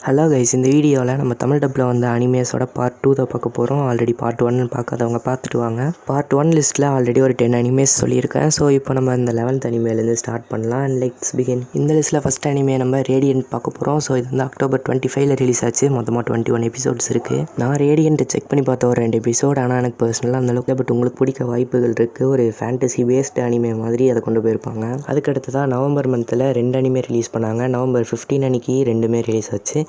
Hello guys, இந்த வீடியோவில் நம்ம தமிழ் டப்பில் வந்த அனிமேஸோட பார்ட் 2 தான் பார்க்க போகிறோம். ஆல்ரெடி பார்ட் 1 பார்க்காதவங்க பார்த்துட்டு வாங்க. பார்ட் 1 லிஸ்ட்டில் ஆல்ரெடி ஒரு 10 அனிமேஸ் சொல்லியிருக்கேன். ஸோ இப்போ நம்ம இந்த 11th அனிமேலேருந்து ஸ்டார்ட் பண்ணலாம். And let's begin. இந்த லிஸ்ட்டில் ஃபஸ்ட் அனிமே நம்ம ரேடியன்ட் பார்க்க போகிறோம். ஸோ இது வந்து October 25 ரிலீஸ் ஆச்சு. மொத்தமாக 21 எபிசோட்ஸ் இருக்குது. நான் ரேடியன்ட்டை செக் பண்ணி பார்த்த ஒரு 2 எபிசோட். ஆனால் எனக்கு பர்சனலாக அந்தளவுக்கு பட் உங்களுக்கு பிடிக்க வாய்ப்புகள் இருக்குது. ஒரு ஃபேண்டசி பேஸ்டு அனிமே மாதிரி அதை கொண்டு போயிருப்பாங்க. அதுக்கடுத்து தான் நவம்பர் மந்தில் 2 அனிமே ரிலீஸ் பண்ணாங்க. November 15 அன்றைக்கி 2மே ரிலீஸ் ஆச்சு.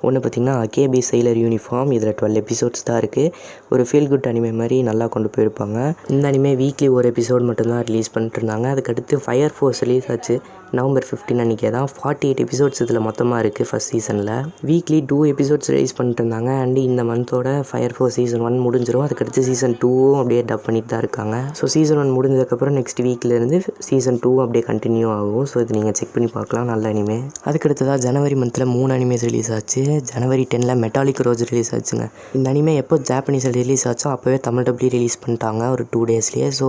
ஒன்று பார்த்திங்கன்னா அகேபி சைலர் யூனிஃபார்ம். இதில் 12 எபிசோட்ஸ் தான் இருக்குது. ஒரு ஃபீல் குட் அனிமே மாதிரி நல்லா கொண்டு போயிருப்பாங்க. இந்த அனிமே வீக்லி ஒரு எபிசோட் மட்டும்தான் ரிலீஸ் பண்ணிட்டு இருந்தாங்க. அதுக்கடுத்து ஃபயர் ஃபோர்ஸ் ரிலீஸ் ஆச்சு November 15 அன்றைக்கே தான். 48 எபிசோட்ஸ் இதில் மொத்தமாக இருக்குது ஃபஸ்ட் சீசனில். வீக்லி 2 எபிசோட்ஸ் ரிலீஸ் பண்ணிட்டு இருந்தாங்க. அண்ட் இந்த மந்தோட ஃபயர் ஃபோர்ஸ் சீசன் 1 முடிஞ்சிடும். அதுக்கடுத்து சீசன் 2வும் அப்படியே டப் பண்ணிட்டு தான் இருக்காங்க. ஸோ சீசன் 1 முடிஞ்சதுக்கப்புறம் நெக்ஸ்ட் வீக்லேருந்து சீசன் 2 அப்படியே கண்டினியூ ஆகும். ஸோ இது நீங்கள் செக் பண்ணி பார்க்கலாம். நல்ல அனிமே. அதுக்கடுத்து தான் ஜனவரி மந்தில் 3 அனிமேஸ் ரிலீஸ் ஆச்சு. January 10 மெட்டாலிக் ரோஸ் ரிலீஸ் ஆச்சுங்க. இந்த அனிமே எப்போ ஜாப்பனீஸில் ரிலீஸ் ஆச்சோ அப்போவே தமிழ் டப்லேயே ரிலீஸ் பண்ணிட்டாங்க ஒரு 2 டேஸ்லேயே. ஸோ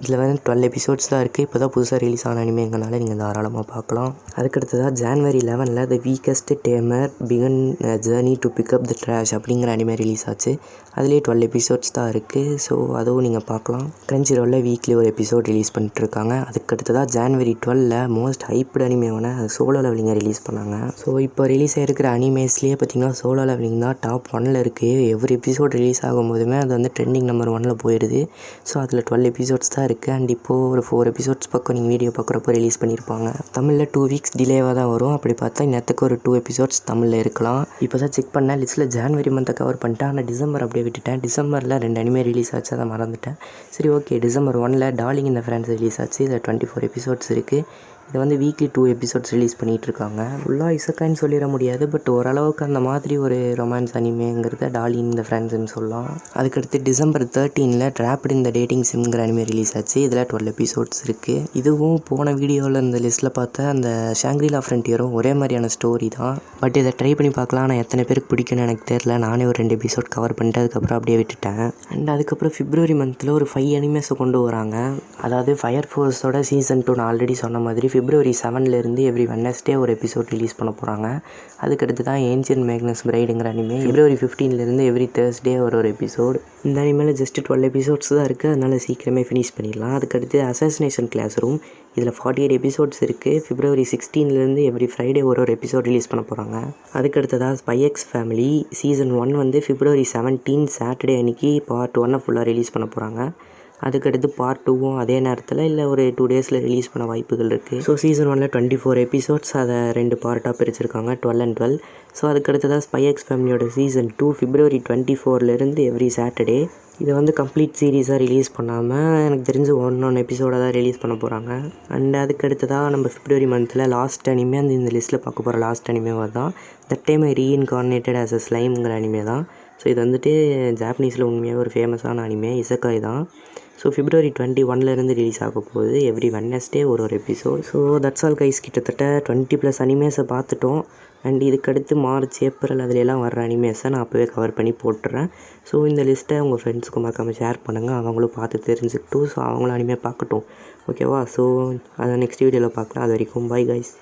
இதில் வந்து 12 எபிசோட்ஸ் தான் இருக்குது. இப்போ தான் புதுசாக ரிலீஸ் ஆன அனிமேங்கனால நீங்கள் தாராளமாக பார்க்கலாம். அதுக்கடுத்து தான் January 11 the weakest tamer began journey to pick up the trash அப்படிங்கிற அனிமே ரிலீஸ் ஆச்சு. அதுலேயே 12 எபிசோட்ஸ் தான் இருக்குது. ஸோ அதுவும் நீங்கள் பார்க்கலாம். கிரன்ச்சி ரோலில் வீக்லி ஒரு எபிசோட் ரிலீஸ் பண்ணிட்டுருக்காங்க. அதுக்கடுத்து தான் January 12 மோஸ்ட் ஹைப்டு அனிமேவான சோலோ லெவலிங்கை ரிலீஸ் பண்ணாங்க. ஸோ இப்போ ரிலீஸ் ஆகிருக்கிற அனிமேஸ்லேயே பார்த்திங்கன்னா சோலோ லெவலிங் தான் டாப் 1ல் இருக்குது. எவ்ரி எபிசோட் ரிலீஸ் ஆகும்போதுமே அது வந்து ட்ரெண்டிங் நம்பர் 1ல் போயிடுது. ஸோ அதில் 12 எபிசோட்ஸ் தான் இருக்குது. அண்ட் இப்போது ஒரு 4 எபிசோட்ஸ் பக்கம் நீங்கள் வீடியோ பார்க்குறப்போ ரிலீஸ் பண்ணியிருப்பாங்க. தமிழில் 2 வீக்ஸ் டிலேவாக தான் வரும். அப்படி பார்த்தா இன்னத்துக்கு ஒரு 2 எபிசோட்ஸ் தமிழில் இருக்கலாம். இப்போ தான் செக் பண்ணேன் லிஸ்ட்டில் ஜான்வரி மந்த்தை கவர் பண்ணிட்டேன். ஆனால் டிசம்பர் அப்படியே விட்டுட்டேன். டிசம்பரில் 2 அனிமே ரிலீஸ் ஆச்சு, அதை மறந்துட்டேன். சரி ஓகே, December 1 டார்லிங் இன் த ஃப்ரான்ஸ் ரிலீஸ் ஆச்சு. இதில் 24 எபிசோட்ஸ் இருக்குது. இதை வந்து வீக்லி 2 எபிசோட்ஸ் ரிலீஸ் பண்ணிகிட்ருக்காங்க. ஃபுல்லாக இசக்கான்னு சொல்லிட முடியாது, பட் ஓரளவுக்கு அந்த மாதிரி ஒரு ரொமான்ஸ் அனிமேங்கிறத டார்லிங் இன் த ஃப்ரான்ஸ்னு சொல்லலாம். அதுக்கடுத்து December 13 ட்ராப்டு இந்த டேட்டிங் சிம்ங்கிற அனிமே ரிலீஸ் ஆச்சு. இதில் 12 எபிசோட்ஸ் இருக்குது. இதுவும் போன வீடியோவில் இந்த லிஸ்ட்டில் பார்த்த அந்த ஷாங்க்ரிலா ஃப்ரண்டியரும் ஒரே மாதிரியான ஸ்டோரி தான். பட் இதை ட்ரை பண்ணி பார்க்கலாம். ஆனால் எத்தனை பேருக்கு பிடிக்குன்னு எனக்கு தெரியல. நானே ஒரு 2 எபிசோட் கவர் பண்ணிட்டு அதுக்கப்புறம் அப்படியே விட்டுட்டேன். அண்ட் அதுக்கப்புறம் February மந்தில் ஒரு 5 அனிமேஸை கொண்டு வராங்க. அதாவது ஃபயர் ஃபோர்ஸோட சீசன் 2 நான் ஆல்ரெடி சொன்ன மாதிரி February 7 எவ்ரி வெட்னஸ்டே ஒரு எபிசோட் ரிலீஸ் பண்ண போகிறாங்க. அதுக்கடுத்து தான் ஏன்ஷியன்ட் மேக்னஸ் பிரைடுங்கிற அனிமே February 15 எவ்ரி தேர்ஸ்டே ஒரு எபிசோட். இந்த அனிமேல ஜஸ்ட் 12 எபிசோட்ஸ் தான் இருக்குது. அதனால் சீக்கிரமே ஃபினிஷ் பண்ணிடலாம். அதுக்கடுத்து அசாசினேஷன் கிளாஸ் ரூம். இதில் 48 எபிசோட்ஸ் இருக்குது. February 16 எவ்ரி ஃப்ரைடே ஒரு எபிசோட் ரிலீஸ் பண்ண போகிறாங்க. அதுக்கடுத்ததாக ஸ்பை எக்ஸ் ஃபேமிலி சீசன் 1 வந்து February 17 சாட்டர்டே அன்றைக்கி பார்ட் 1 ஃபுல்லாக ரிலீஸ் பண்ண போகிறாங்க. அதுக்கடுத்து பார்ட் 2வும் அதே நேரத்தில் இல்லை ஒரு 2 டேஸில் ரிலீஸ் பண்ண வாய்ப்புகள் இருக்குது. ஸோ சீசன் 1 24 எபிசோட்ஸ், அதை 2 பார்ட்டாக பிரிச்சிருக்காங்க, 12 and 12. ஸோ அதுக்கடுத்ததாக ஸ்பை எக்ஸ் ஃபேமிலியோட சீசன் 2 February 24 எவ்ரி சாட்டர்டே. இதை வந்து கம்ப்ளீட் சீரீஸாக ரிலீஸ் பண்ணாமல் எனக்கு தெரிஞ்சு 1 எபிசோடாக தான் ரிலீஸ் பண்ண போகிறாங்க. அண்ட் அதுக்கடுத்ததாக நம்ம February மந்தில் லாஸ்ட் அனிமே இந்த லிஸ்ட்டில் பார்க்க போகிற லாஸ்ட் அனிமேவாக தான் that time reincarnated as a ஸ்லைம்ங்கிற அனிமே தான். ஸோ இது வந்துட்டு ஜாப்பனீஸில் உண்மையாக ஒரு ஃபேமஸான அனிமே, இசக்காய் தான். ஸோ February 21 ரிலீஸ் ஆக போகுது. எவ்ரி வெட்னஸ்டே ஒரு episode. So that's all guys, கிட்டத்தட்ட 20+ அனிமேஸை பார்த்துட்டோம். அண்ட் இதுக்கடுத்து March, April அதுலலாம் வர்ற அனிமேஸை நான் அப்போவே கவர் பண்ணி போட்டுறேன். ஸோ இந்த லிஸ்ட்டை உங்கள் ஃப்ரெண்ட்ஸுக்கு மறக்காமல் ஷேர் பண்ணுங்கள். அவங்களும் பார்த்து தெரிஞ்சுக்கிட்டும் ஸோ அவங்களும் அனிமே பார்க்கட்டும். ஓகேவா? ஸோ அதை நெக்ஸ்ட் வீடியோவில் பார்க்கலாம். அது வரைக்கும் பாய் கைஸ்.